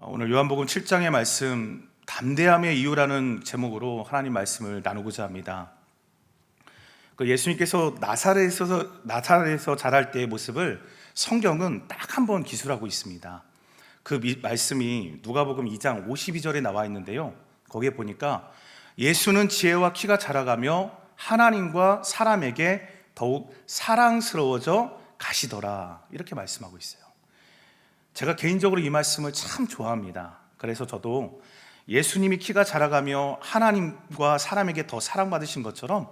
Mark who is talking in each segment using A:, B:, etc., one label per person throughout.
A: 오늘 요한복음 7장의 말씀 담대함의 이유라는 제목으로 하나님 말씀을 나누고자 합니다. 예수님께서 나사렛에서 자랄 때의 모습을 성경은 딱 한 번 기술하고 있습니다. 그 말씀이 누가복음 2장 52절에 나와 있는데요, 거기에 보니까 예수는 지혜와 키가 자라가며 하나님과 사람에게 더욱 사랑스러워져 가시더라, 이렇게 말씀하고 있어요. 제가 개인적으로 이 말씀을 참 좋아합니다. 그래서 저도 예수님이 키가 자라가며 하나님과 사람에게 더 사랑받으신 것처럼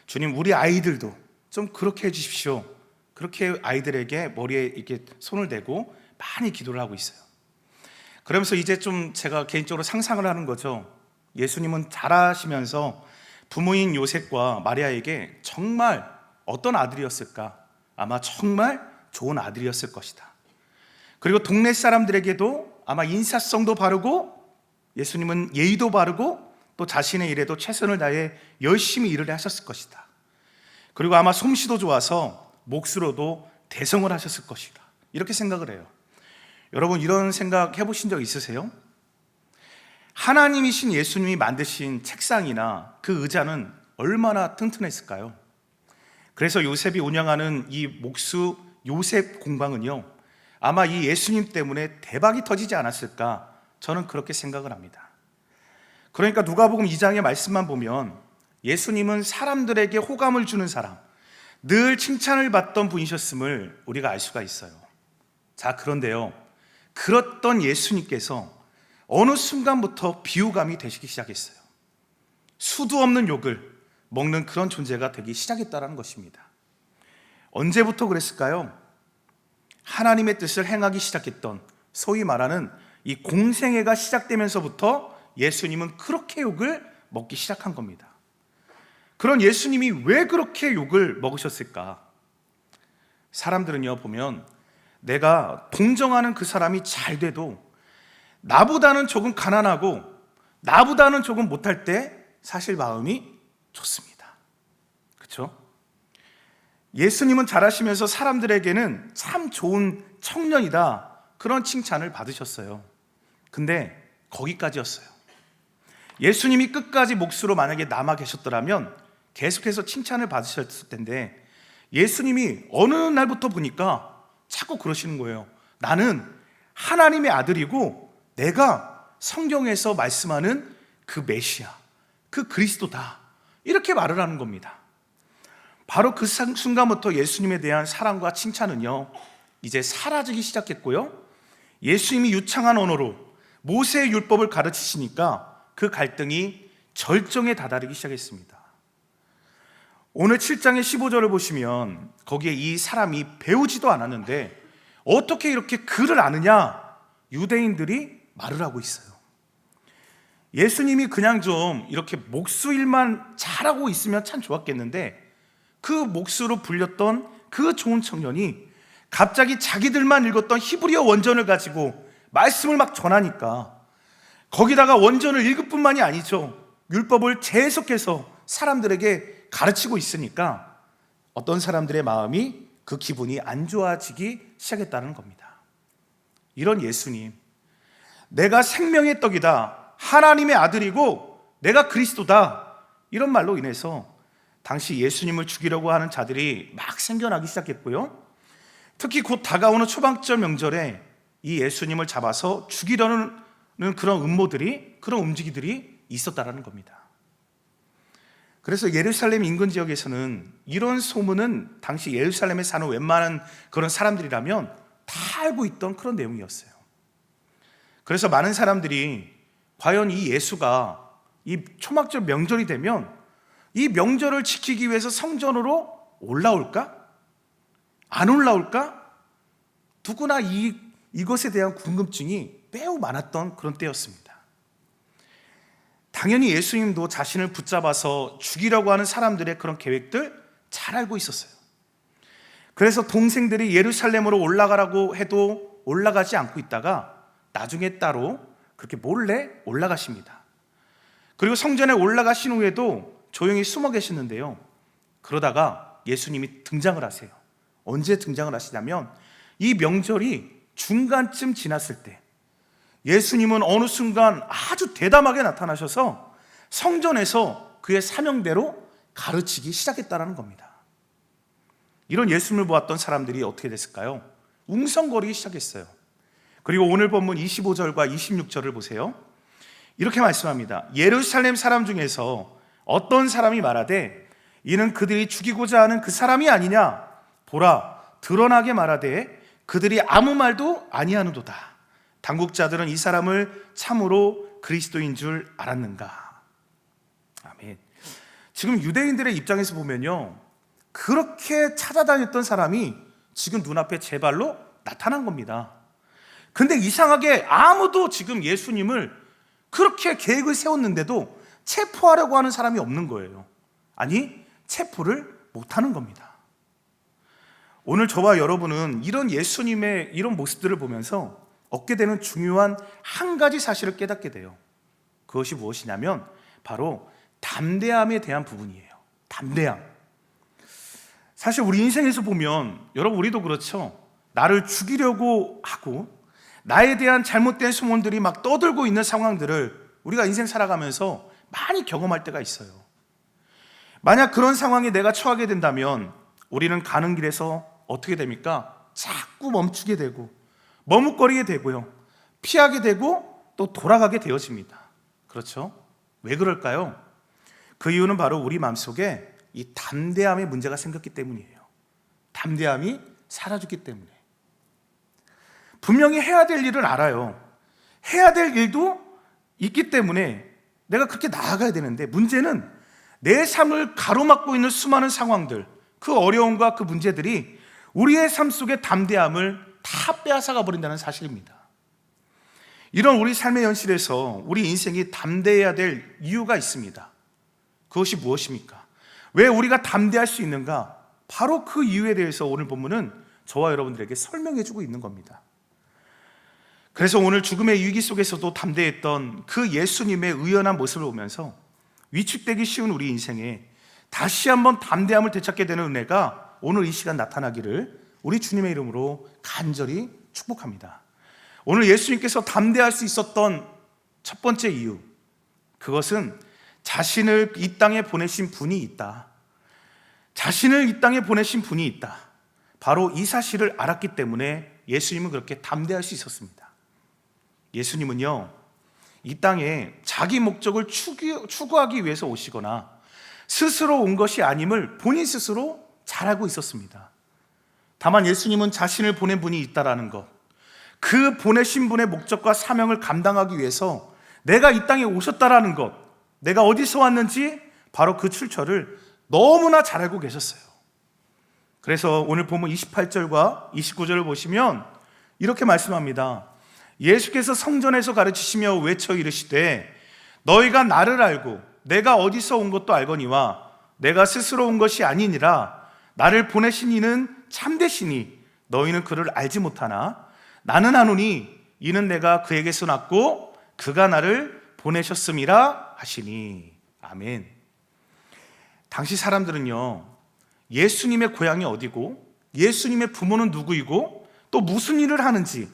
A: 주님, 우리 아이들도 좀 그렇게 해주십시오. 그렇게 아이들에게 머리에 이렇게 손을 대고 많이 기도를 하고 있어요. 그러면서 이제 좀 제가 개인적으로 상상을 하는 거죠. 예수님은 자라시면서 부모인 요셉과 마리아에게 정말 어떤 아들이었을까? 아마 정말 좋은 아들이었을 것이다. 그리고 동네 사람들에게도 아마 인사성도 바르고 예수님은 예의도 바르고 또 자신의 일에도 최선을 다해 열심히 일을 하셨을 것이다. 그리고 아마 솜씨도 좋아서 몫으로도 대성을 하셨을 것이다, 이렇게 생각을 해요. 여러분, 이런 생각 해보신 적 있으세요? 하나님이신 예수님이 만드신 책상이나 그 의자는 얼마나 튼튼했을까요? 그래서 요셉이 운영하는 이 목수 요셉 공방은요, 아마 이 예수님 때문에 대박이 터지지 않았을까, 저는 그렇게 생각을 합니다. 그러니까 누가복음 2장의 말씀만 보면 예수님은 사람들에게 호감을 주는 사람, 늘 칭찬을 받던 분이셨음을 우리가 알 수가 있어요. 자, 그런데요, 그렇던 예수님께서 어느 순간부터 비호감이 되시기 시작했어요. 수도 없는 욕을 먹는 그런 존재가 되기 시작했다는 것입니다. 언제부터 그랬을까요? 하나님의 뜻을 행하기 시작했던, 소위 말하는 이 공생애가 시작되면서부터 예수님은 그렇게 욕을 먹기 시작한 겁니다. 그런 예수님이 왜 그렇게 욕을 먹으셨을까? 사람들은요, 보면 내가 동정하는 그 사람이 잘 돼도 나보다는 조금 가난하고 나보다는 조금 못할 때 사실 마음이 좋습니다. 그렇죠? 예수님은 자라시면서 사람들에게는 참 좋은 청년이다, 그런 칭찬을 받으셨어요. 근데 거기까지였어요. 예수님이 끝까지 몫으로 만약에 남아 계셨더라면 계속해서 칭찬을 받으셨을 텐데, 예수님이 어느 날부터 보니까 자꾸 그러시는 거예요. 나는 하나님의 아들이고 내가 성경에서 말씀하는 그 메시아, 그 그리스도다, 이렇게 말을 하는 겁니다. 바로 그 순간부터 예수님에 대한 사랑과 칭찬은요, 이제 사라지기 시작했고요, 예수님이 유창한 언어로 모세의 율법을 가르치시니까 그 갈등이 절정에 다다르기 시작했습니다. 오늘 7장의 15절을 보시면 거기에 이 사람이 배우지도 않았는데 어떻게 이렇게 글을 아느냐, 유대인들이 말을 하고 있어요. 예수님이 그냥 좀 이렇게 목수 일만 잘하고 있으면 참 좋았겠는데, 그 목수로 불렸던 그 좋은 청년이 갑자기 자기들만 읽었던 히브리어 원전을 가지고 말씀을 막 전하니까, 거기다가 원전을 읽을 뿐만이 아니죠, 율법을 재해석해서 사람들에게 가르치고 있으니까 어떤 사람들의 마음이, 그 기분이 안 좋아지기 시작했다는 겁니다. 이런 예수님, 내가 생명의 떡이다, 하나님의 아들이고 내가 그리스도다, 이런 말로 인해서 당시 예수님을 죽이려고 하는 자들이 막 생겨나기 시작했고요, 특히 곧 다가오는 초막절 명절에 이 예수님을 잡아서 죽이려는 그런 음모들이, 그런 움직이들이 있었다라는 겁니다. 그래서 예루살렘 인근 지역에서는 이런 소문은 당시 예루살렘에 사는 웬만한 그런 사람들이라면 다 알고 있던 그런 내용이었어요. 그래서 많은 사람들이 과연 이 예수가 이 초막절 명절이 되면 이 명절을 지키기 위해서 성전으로 올라올까? 안 올라올까? 누구나 이것에 대한 궁금증이 매우 많았던 그런 때였습니다. 당연히 예수님도 자신을 붙잡아서 죽이려고 하는 사람들의 그런 계획들 잘 알고 있었어요. 그래서 동생들이 예루살렘으로 올라가라고 해도 올라가지 않고 있다가 나중에 따로 그렇게 몰래 올라가십니다. 그리고 성전에 올라가신 후에도 조용히 숨어 계시는데요, 그러다가 예수님이 등장을 하세요. 언제 등장을 하시냐면 이 명절이 중간쯤 지났을 때, 예수님은 어느 순간 아주 대담하게 나타나셔서 성전에서 그의 사명대로 가르치기 시작했다는 겁니다. 이런 예수님을 보았던 사람들이 어떻게 됐을까요? 웅성거리기 시작했어요. 그리고 오늘 본문 25절과 26절을 보세요. 이렇게 말씀합니다. 예루살렘 사람 중에서 어떤 사람이 말하되 이는 그들이 죽이고자 하는 그 사람이 아니냐? 보라, 드러나게 말하되 그들이 아무 말도 아니하는도다. 당국자들은 이 사람을 참으로 그리스도인 줄 알았는가? 아멘. 지금 유대인들의 입장에서 보면요, 그렇게 찾아다녔던 사람이 지금 눈앞에 제 발로 나타난 겁니다. 근데 이상하게 아무도 지금 예수님을 그렇게 계획을 세웠는데도 체포하려고 하는 사람이 없는 거예요. 아니, 체포를 못하는 겁니다. 오늘 저와 여러분은 이런 예수님의 이런 모습들을 보면서 얻게 되는 중요한 한 가지 사실을 깨닫게 돼요. 그것이 무엇이냐면 바로 담대함에 대한 부분이에요. 담대함. 사실 우리 인생에서 보면, 여러분 우리도 그렇죠. 나를 죽이려고 하고 나에 대한 잘못된 소문들이 막 떠들고 있는 상황들을 우리가 인생 살아가면서 많이 경험할 때가 있어요. 만약 그런 상황에 내가 처하게 된다면 우리는 가는 길에서 어떻게 됩니까? 자꾸 멈추게 되고 머뭇거리게 되고요, 피하게 되고 또 돌아가게 되어집니다. 그렇죠? 왜 그럴까요? 그 이유는 바로 우리 마음속에 이 담대함의 문제가 생겼기 때문이에요. 담대함이 사라졌기 때문에. 분명히 해야 될 일은 알아요. 해야 될 일도 있기 때문에 내가 그렇게 나아가야 되는데, 문제는 내 삶을 가로막고 있는 수많은 상황들, 그 어려움과 그 문제들이 우리의 삶 속의 담대함을 다 빼앗아가 버린다는 사실입니다. 이런 우리 삶의 현실에서 우리 인생이 담대해야 될 이유가 있습니다. 그것이 무엇입니까? 왜 우리가 담대할 수 있는가? 바로 그 이유에 대해서 오늘 본문은 저와 여러분들에게 설명해 주고 있는 겁니다. 그래서 오늘 죽음의 위기 속에서도 담대했던 그 예수님의 의연한 모습을 보면서 위축되기 쉬운 우리 인생에 다시 한번 담대함을 되찾게 되는 은혜가 오늘 이 시간 나타나기를 우리 주님의 이름으로 간절히 축복합니다. 오늘 예수님께서 담대할 수 있었던 첫 번째 이유, 그것은 자신을 이 땅에 보내신 분이 있다. 자신을 이 땅에 보내신 분이 있다. 바로 이 사실을 알았기 때문에 예수님은 그렇게 담대할 수 있었습니다. 예수님은요, 이 땅에 자기 목적을 추구하기 위해서 오시거나 스스로 온 것이 아님을 본인 스스로 잘 알고 있었습니다. 다만 예수님은 자신을 보낸 분이 있다라는 것, 그 보내신 분의 목적과 사명을 감당하기 위해서 내가 이 땅에 오셨다라는 것, 내가 어디서 왔는지 바로 그 출처를 너무나 잘 알고 계셨어요. 그래서 오늘 본문 28절과 29절을 보시면 이렇게 말씀합니다. 예수께서 성전에서 가르치시며 외쳐 이르시되 너희가 나를 알고 내가 어디서 온 것도 알거니와 내가 스스로 온 것이 아니니라. 나를 보내신 이는 참되시니 너희는 그를 알지 못하나 나는 아노니 이는 내가 그에게서 났고 그가 나를 보내셨음이라 하시니. 아멘. 당시 사람들은요, 예수님의 고향이 어디고 예수님의 부모는 누구이고 또 무슨 일을 하는지,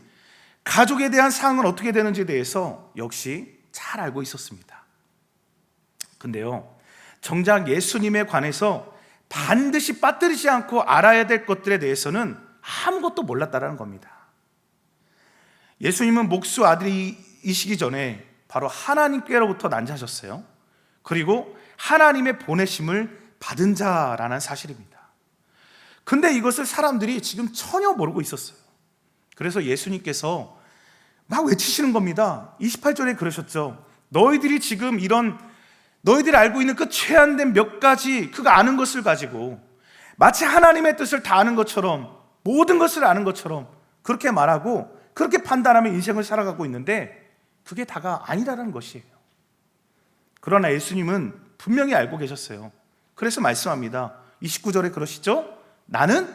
A: 가족에 대한 사항은 어떻게 되는지에 대해서 역시 잘 알고 있었습니다. 근데요, 정작 예수님에 관해서 반드시 빠뜨리지 않고 알아야 될 것들에 대해서는 아무것도 몰랐다는 겁니다. 예수님은 목수 아들이시기 전에 바로 하나님께로부터 난 자셨어요. 그리고 하나님의 보내심을 받은 자라는 사실입니다. 근데 이것을 사람들이 지금 전혀 모르고 있었어요. 그래서 예수님께서 막 외치시는 겁니다. 28절에 그러셨죠. 너희들이 지금 너희들이 알고 있는 그 최한된 몇 가지 그거 아는 것을 가지고 마치 하나님의 뜻을 다 아는 것처럼, 모든 것을 아는 것처럼 그렇게 말하고 그렇게 판단하며 인생을 살아가고 있는데 그게 다가 아니라는 것이에요. 그러나 예수님은 분명히 알고 계셨어요. 그래서 말씀합니다. 29절에 그러시죠. 나는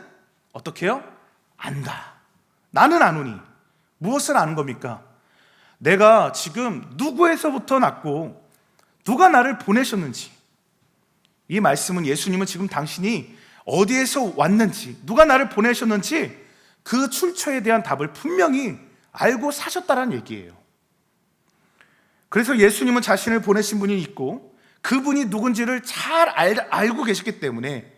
A: 어떻게 해요? 안다. 나는 아노니. 무엇을 아는 겁니까? 내가 지금 누구에서부터 났고 누가 나를 보내셨는지, 이 말씀은 예수님은 지금 당신이 어디에서 왔는지, 누가 나를 보내셨는지 그 출처에 대한 답을 분명히 알고 사셨다는 얘기예요. 그래서 예수님은 자신을 보내신 분이 있고 그분이 누군지를 잘 알고 계셨기 때문에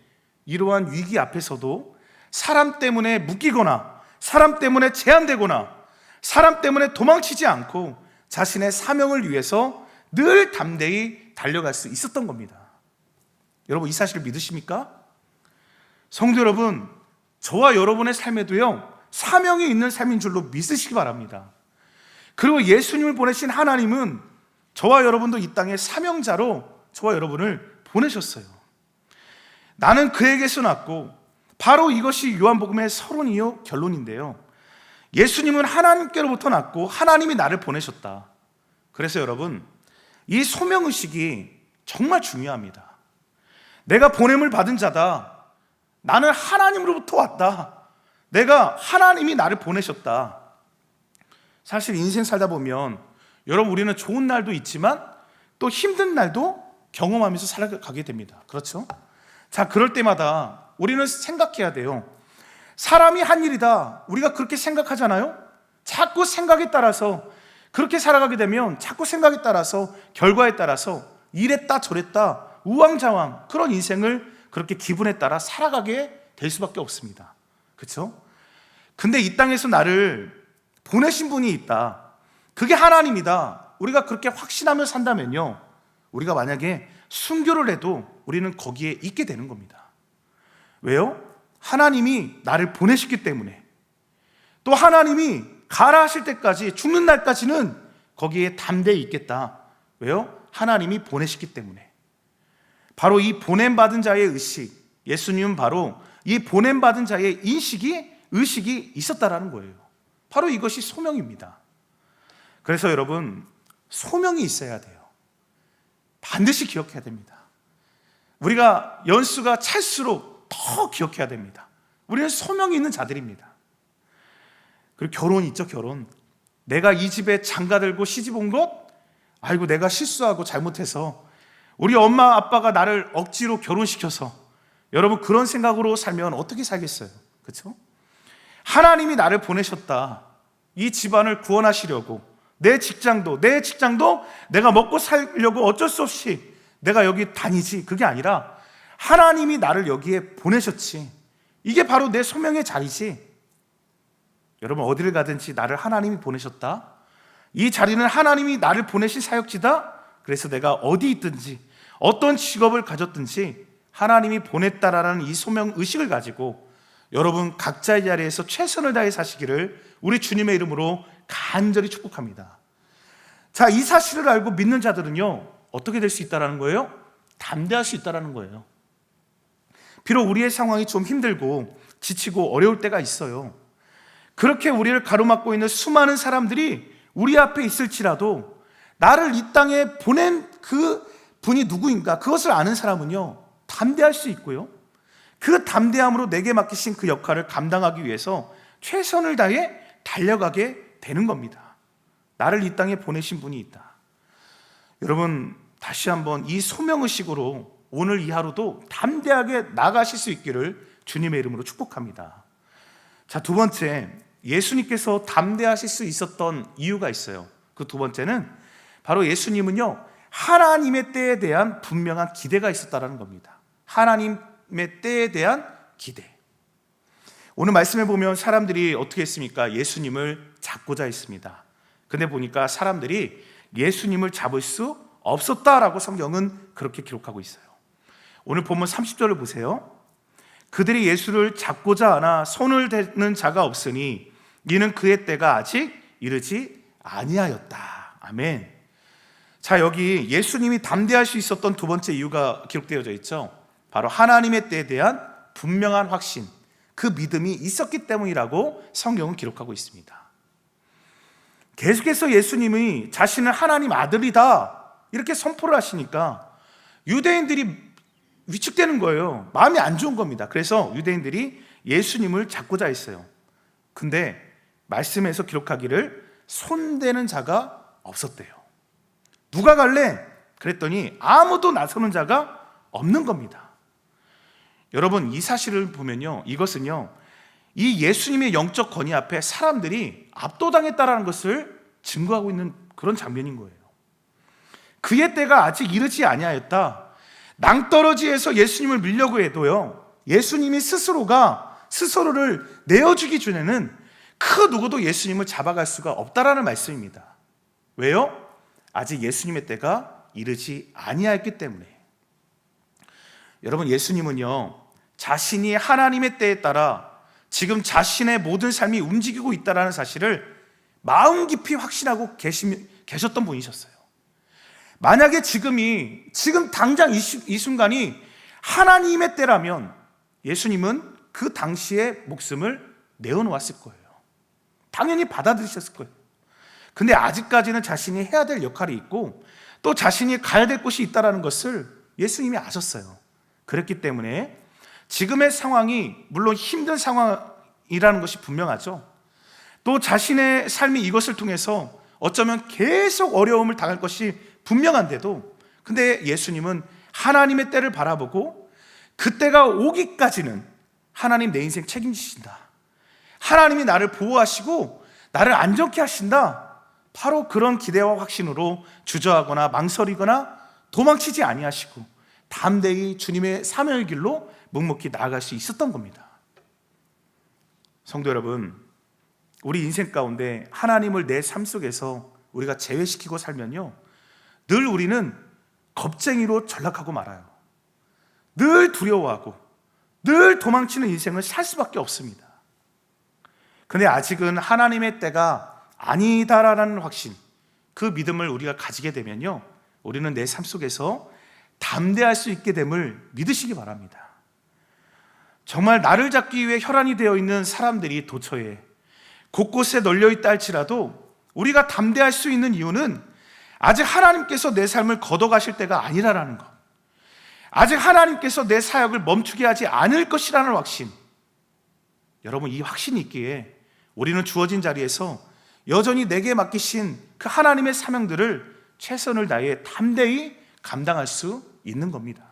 A: 이러한 위기 앞에서도 사람 때문에 묶이거나 사람 때문에 제한되거나 사람 때문에 도망치지 않고 자신의 사명을 위해서 늘 담대히 달려갈 수 있었던 겁니다. 여러분, 이 사실을 믿으십니까? 성도 여러분, 저와 여러분의 삶에도요, 사명이 있는 삶인 줄로 믿으시기 바랍니다. 그리고 예수님을 보내신 하나님은 저와 여러분도 이 땅에 사명자로 저와 여러분을 보내셨어요. 나는 그에게서 났고, 바로 이것이 요한복음의 서론이요 결론인데요, 예수님은 하나님께로부터 났고 하나님이 나를 보내셨다. 그래서 여러분, 이 소명의식이 정말 중요합니다. 내가 보냄을 받은 자다. 나는 하나님으로부터 왔다. 내가 하나님이 나를 보내셨다. 사실 인생 살다 보면 여러분, 우리는 좋은 날도 있지만 또 힘든 날도 경험하면서 살아가게 됩니다. 그렇죠? 자, 그럴 때마다 우리는 생각해야 돼요. 사람이 한 일이다, 우리가 그렇게 생각하잖아요. 자꾸 생각에 따라서 그렇게 살아가게 되면 자꾸 생각에 따라서 결과에 따라서 이랬다 저랬다 우왕좌왕 그런 인생을 그렇게 기분에 따라 살아가게 될 수밖에 없습니다. 그렇죠? 근데 이 땅에서 나를 보내신 분이 있다, 그게 하나님이다, 우리가 그렇게 확신하며 산다면요, 우리가 만약에 순교를 해도 우리는 거기에 있게 되는 겁니다. 왜요? 하나님이 나를 보내셨기 때문에, 또 하나님이 가라 하실 때까지, 죽는 날까지는 거기에 담대히 있겠다. 왜요? 하나님이 보내셨기 때문에. 바로 이 보냄받은 자의 의식, 예수님은 바로 이 보냄받은 자의 의식이 있었다라는 거예요. 바로 이것이 소명입니다. 그래서 여러분, 소명이 있어야 돼요. 반드시 기억해야 됩니다. 우리가 연수가 찰수록 더 기억해야 됩니다. 우리는 소명이 있는 자들입니다. 그리고 결혼 있죠, 결혼. 내가 이 집에 장가 들고 시집 온 것, 아이고 내가 실수하고 잘못해서 우리 엄마 아빠가 나를 억지로 결혼시켜서, 여러분 그런 생각으로 살면 어떻게 살겠어요? 그렇죠? 하나님이 나를 보내셨다. 이 집안을 구원하시려고. 내 직장도 내가 먹고 살려고 어쩔 수 없이 내가 여기 다니지, 그게 아니라 하나님이 나를 여기에 보내셨지. 이게 바로 내 소명의 자리지. 여러분, 어디를 가든지 나를 하나님이 보내셨다. 이 자리는 하나님이 나를 보내신 사역지다. 그래서 내가 어디 있든지 어떤 직업을 가졌든지 하나님이 보냈다라는 이 소명 의식을 가지고 여러분 각자의 자리에서 최선을 다해 사시기를 우리 주님의 이름으로 간절히 축복합니다. 자, 이 사실을 알고 믿는 자들은요, 어떻게 될 수 있다는 거예요? 담대할 수 있다는 거예요. 비록 우리의 상황이 좀 힘들고 지치고 어려울 때가 있어요. 그렇게 우리를 가로막고 있는 수많은 사람들이 우리 앞에 있을지라도 나를 이 땅에 보낸 그 분이 누구인가, 그것을 아는 사람은요, 담대할 수 있고요, 그 담대함으로 내게 맡기신 그 역할을 감당하기 위해서 최선을 다해 달려가게 되는 겁니다. 나를 이 땅에 보내신 분이 있다. 여러분, 다시 한번 이 소명의식으로 오늘 이 하루도 담대하게 나가실 수 있기를 주님의 이름으로 축복합니다. 자, 두 번째, 예수님께서 담대하실 수 있었던 이유가 있어요. 그 두 번째는 바로 예수님은요, 하나님의 때에 대한 분명한 기대가 있었다는 겁니다. 하나님의 때에 대한 기대. 오늘 말씀에 보면 사람들이 어떻게 했습니까? 예수님을 잡고자 했습니다. 근데 보니까 사람들이 예수님을 잡을 수 없었다라고 성경은 그렇게 기록하고 있어요. 오늘 본문 30절을 보세요. 그들이 예수를 잡고자 하나 손을 대는 자가 없으니 이는 그의 때가 아직 이르지 아니하였다. 아멘. 자, 여기 예수님이 담대할 수 있었던 두 번째 이유가 기록되어져 있죠. 바로 하나님의 때에 대한 분명한 확신, 그 믿음이 있었기 때문이라고 성경은 기록하고 있습니다. 계속해서 예수님이 자신은 하나님 아들이다 이렇게 선포를 하시니까 유대인들이 위축되는 거예요. 마음이 안 좋은 겁니다. 그래서 유대인들이 예수님을 잡고자 했어요. 근데 말씀에서 기록하기를 손대는 자가 없었대요. 누가 갈래? 그랬더니 아무도 나서는 자가 없는 겁니다. 여러분, 이 사실을 보면요, 이것은요, 이 예수님의 영적 권위 앞에 사람들이 압도당했다라는 것을 증거하고 있는 그런 장면인 거예요. 그의 때가 아직 이르지 아니하였다. 낭떠러지에서 예수님을 밀려고 해도요, 예수님이 스스로를 내어주기 전에는 그 누구도 예수님을 잡아갈 수가 없다라는 말씀입니다. 왜요? 아직 예수님의 때가 이르지 아니하였기 때문에. 여러분, 예수님은요, 자신이 하나님의 때에 따라 지금 자신의 모든 삶이 움직이고 있다는 사실을 마음 깊이 확신하고 계셨던 분이셨어요. 만약에 지금 당장 이 순간이 하나님의 때라면 예수님은 그 당시에 목숨을 내어놓았을 거예요. 당연히 받아들이셨을 거예요. 근데 아직까지는 자신이 해야 될 역할이 있고 또 자신이 가야 될 곳이 있다는 것을 예수님이 아셨어요. 그랬기 때문에 지금의 상황이 물론 힘든 상황이라는 것이 분명하죠. 또 자신의 삶이 이것을 통해서 어쩌면 계속 어려움을 당할 것이 분명한데도, 근데 예수님은 하나님의 때를 바라보고 그 때가 오기까지는 하나님 내 인생 책임지신다, 하나님이 나를 보호하시고 나를 안전케 하신다, 바로 그런 기대와 확신으로 주저하거나 망설이거나 도망치지 아니하시고 담대히 주님의 사명의 길로 묵묵히 나아갈 수 있었던 겁니다. 성도 여러분, 우리 인생 가운데 하나님을 내 삶 속에서 우리가 제외시키고 살면요, 늘 우리는 겁쟁이로 전락하고 말아요. 늘 두려워하고 늘 도망치는 인생을 살 수밖에 없습니다. 그런데 아직은 하나님의 때가 아니다라는 확신, 그 믿음을 우리가 가지게 되면요, 우리는 내 삶 속에서 담대할 수 있게 됨을 믿으시기 바랍니다. 정말 나를 잡기 위해 혈안이 되어 있는 사람들이 도처에 곳곳에 널려 있다 할지라도 우리가 담대할 수 있는 이유는 아직 하나님께서 내 삶을 걷어가실 때가 아니라는 것, 아직 하나님께서 내 사역을 멈추게 하지 않을 것이라는 확신. 여러분, 이 확신이 있기에 우리는 주어진 자리에서 여전히 내게 맡기신 그 하나님의 사명들을 최선을 다해 담대히 감당할 수 있는 겁니다.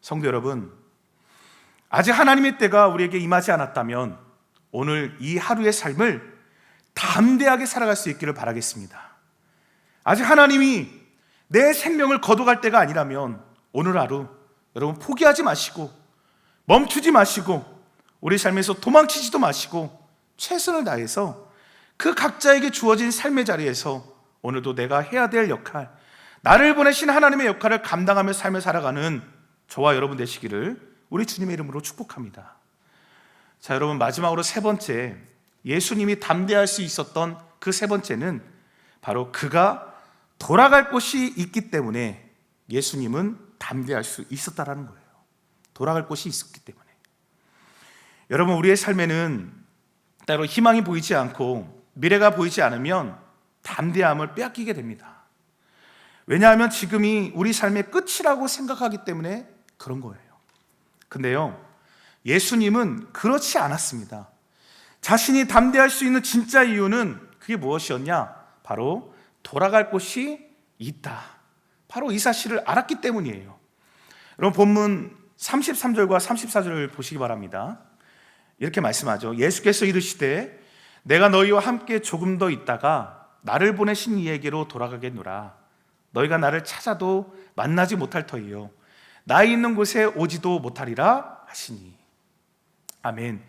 A: 성도 여러분, 아직 하나님의 때가 우리에게 임하지 않았다면 오늘 이 하루의 삶을 담대하게 살아갈 수 있기를 바라겠습니다. 아직 하나님이 내 생명을 거둬갈 때가 아니라면 오늘 하루 여러분 포기하지 마시고 멈추지 마시고 우리 삶에서 도망치지도 마시고 최선을 다해서 그 각자에게 주어진 삶의 자리에서 오늘도 내가 해야 될 역할, 나를 보내신 하나님의 역할을 감당하며 삶을 살아가는 저와 여러분 되시기를 우리 주님의 이름으로 축복합니다. 자, 여러분, 마지막으로 세 번째, 예수님이 담대할 수 있었던 그 세 번째는 바로 그가 돌아갈 곳이 있기 때문에 예수님은 담대할 수 있었다라는 거예요. 돌아갈 곳이 있었기 때문에. 여러분, 우리의 삶에는 따로 희망이 보이지 않고 미래가 보이지 않으면 담대함을 빼앗기게 됩니다. 왜냐하면 지금이 우리 삶의 끝이라고 생각하기 때문에 그런 거예요. 근데요, 예수님은 그렇지 않았습니다. 자신이 담대할 수 있는 진짜 이유는 그게 무엇이었냐? 바로 돌아갈 곳이 있다, 바로 이 사실을 알았기 때문이에요. 여러분, 본문 33절과 34절을 보시기 바랍니다. 이렇게 말씀하죠. 예수께서 이르시되 내가 너희와 함께 조금 더 있다가 나를 보내신 이에게로 돌아가겠노라. 너희가 나를 찾아도 만나지 못할 터이요 나 있는 곳에 오지도 못하리라 하시니. 아멘.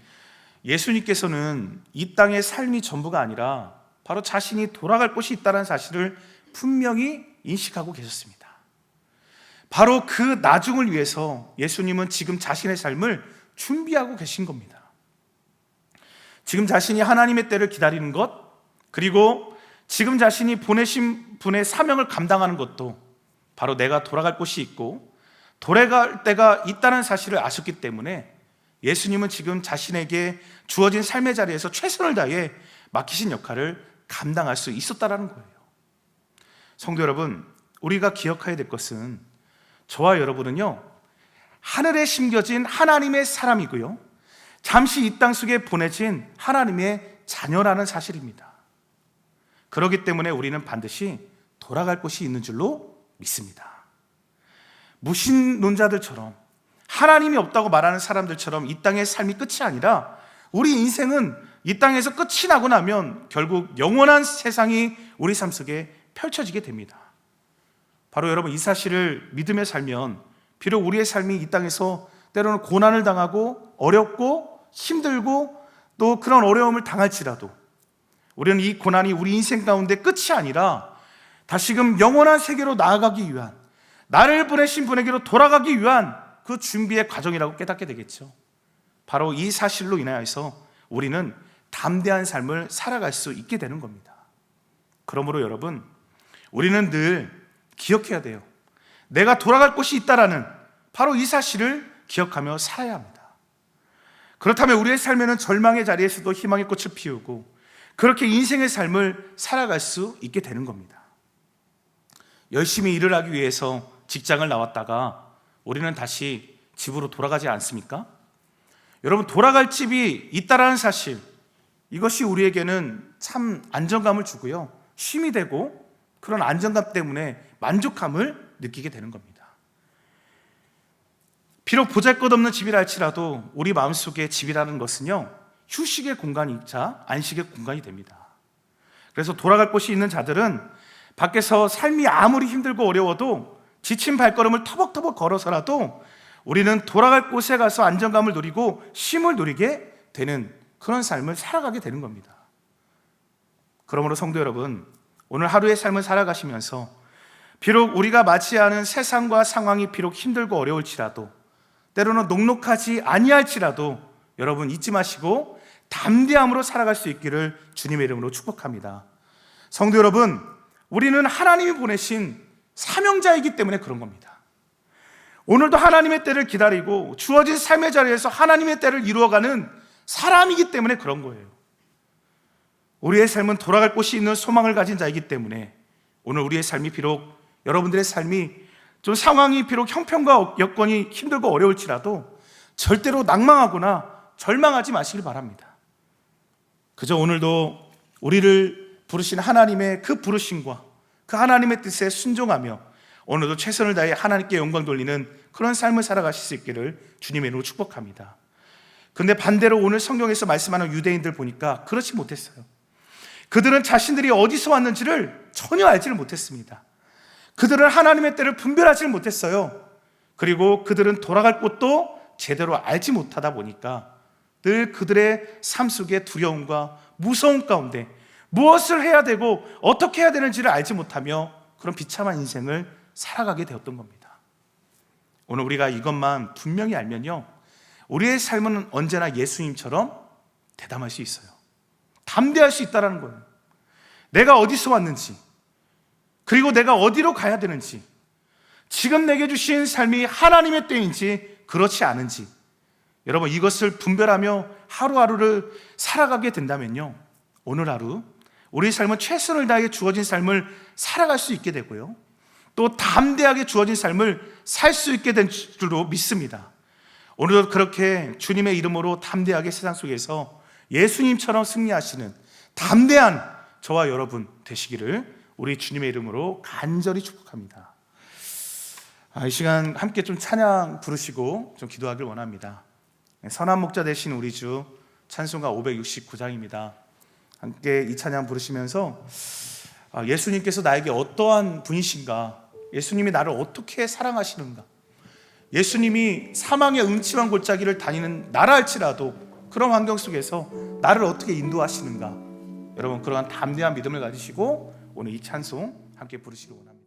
A: 예수님께서는 이 땅의 삶이 전부가 아니라 바로 자신이 돌아갈 곳이 있다는 사실을 분명히 인식하고 계셨습니다. 바로 그 나중을 위해서 예수님은 지금 자신의 삶을 준비하고 계신 겁니다. 지금 자신이 하나님의 때를 기다리는 것, 그리고 지금 자신이 보내신 분의 사명을 감당하는 것도 바로 내가 돌아갈 곳이 있고 돌아갈 때가 있다는 사실을 아셨기 때문에 예수님은 지금 자신에게 주어진 삶의 자리에서 최선을 다해 맡기신 역할을 감당할 수 있었다는 거예요. 성도 여러분, 우리가 기억해야 될 것은 저와 여러분은요, 하늘에 심겨진 하나님의 사람이고요, 잠시 이 땅 속에 보내진 하나님의 자녀라는 사실입니다. 그렇기 때문에 우리는 반드시 돌아갈 곳이 있는 줄로 믿습니다. 무신론자들처럼, 하나님이 없다고 말하는 사람들처럼 이 땅의 삶이 끝이 아니라 우리 인생은 이 땅에서 끝이 나고 나면 결국 영원한 세상이 우리 삶 속에 펼쳐지게 됩니다. 바로 여러분 이 사실을 믿으며 살면 비록 우리의 삶이 이 땅에서 때로는 고난을 당하고 어렵고 힘들고 또 그런 어려움을 당할지라도 우리는 이 고난이 우리 인생 가운데 끝이 아니라 다시금 영원한 세계로 나아가기 위한, 나를 보내신 분에게로 돌아가기 위한 그 준비의 과정이라고 깨닫게 되겠죠. 바로 이 사실로 인하여서 우리는 담대한 삶을 살아갈 수 있게 되는 겁니다. 그러므로 여러분, 우리는 늘 기억해야 돼요. 내가 돌아갈 곳이 있다라는 바로 이 사실을 기억하며 살아야 합니다. 그렇다면 우리의 삶에는 절망의 자리에서도 희망의 꽃을 피우고 그렇게 인생의 삶을 살아갈 수 있게 되는 겁니다. 열심히 일을 하기 위해서 직장을 나왔다가 우리는 다시 집으로 돌아가지 않습니까? 여러분, 돌아갈 집이 있다라는 사실, 이것이 우리에게는 참 안정감을 주고요, 쉼이 되고 그런 안정감 때문에 만족감을 느끼게 되는 겁니다. 비록 보잘것없는 집이라 할지라도 우리 마음속에 집이라는 것은요, 휴식의 공간이자 안식의 공간이 됩니다. 그래서 돌아갈 곳이 있는 자들은 밖에서 삶이 아무리 힘들고 어려워도 지친 발걸음을 터벅터벅 걸어서라도 우리는 돌아갈 곳에 가서 안정감을 누리고 쉼을 누리게 되는 그런 삶을 살아가게 되는 겁니다. 그러므로 성도 여러분, 오늘 하루의 삶을 살아가시면서 비록 우리가 맞이하는 세상과 상황이 비록 힘들고 어려울지라도 때로는 녹록하지 아니할지라도 여러분 잊지 마시고 담대함으로 살아갈 수 있기를 주님의 이름으로 축복합니다. 성도 여러분, 우리는 하나님이 보내신 사명자이기 때문에 그런 겁니다. 오늘도 하나님의 때를 기다리고 주어진 삶의 자리에서 하나님의 때를 이루어가는 사람이기 때문에 그런 거예요. 우리의 삶은 돌아갈 곳이 있는 소망을 가진 자이기 때문에 오늘 우리의 삶이 비록, 여러분들의 삶이 좀 상황이 비록 형편과 여건이 힘들고 어려울지라도 절대로 낭망하거나 절망하지 마시길 바랍니다. 그저 오늘도 우리를 부르신 하나님의 그 부르심과 그 하나님의 뜻에 순종하며 오늘도 최선을 다해 하나님께 영광 돌리는 그런 삶을 살아가실 수 있기를 주님의 이름으로 축복합니다. 근데 반대로 오늘 성경에서 말씀하는 유대인들 보니까 그렇지 못했어요. 그들은 자신들이 어디서 왔는지를 전혀 알지를 못했습니다. 그들은 하나님의 때를 분별하지 못했어요. 그리고 그들은 돌아갈 곳도 제대로 알지 못하다 보니까 늘 그들의 삶 속에 두려움과 무서움 가운데 무엇을 해야 되고 어떻게 해야 되는지를 알지 못하며 그런 비참한 인생을 살아가게 되었던 겁니다. 오늘 우리가 이것만 분명히 알면요, 우리의 삶은 언제나 예수님처럼 대담할 수 있어요. 담대할 수 있다는 거예요. 내가 어디서 왔는지, 그리고 내가 어디로 가야 되는지, 지금 내게 주신 삶이 하나님의 때인지 그렇지 않은지, 여러분 이것을 분별하며 하루하루를 살아가게 된다면요, 오늘 하루 우리 삶은 최선을 다해 주어진 삶을 살아갈 수 있게 되고요, 또 담대하게 주어진 삶을 살 수 있게 된 줄로 믿습니다. 오늘도 그렇게 주님의 이름으로 담대하게 세상 속에서 예수님처럼 승리하시는 담대한 저와 여러분 되시기를 우리 주님의 이름으로 간절히 축복합니다. 이 시간 함께 좀 찬양 부르시고 좀 기도하길 원합니다. 선한 목자 되신 우리 주, 찬송가 569장입니다. 함께 이 찬양 부르시면서 예수님께서 나에게 어떠한 분이신가, 예수님이 나를 어떻게 사랑하시는가, 예수님이 사망의 음침한 골짜기를 다니는 나라 할지라도 그런 환경 속에서 나를 어떻게 인도하시는가, 여러분 그러한 담대한 믿음을 가지시고 오늘 이 찬송 함께 부르시기 원합니다.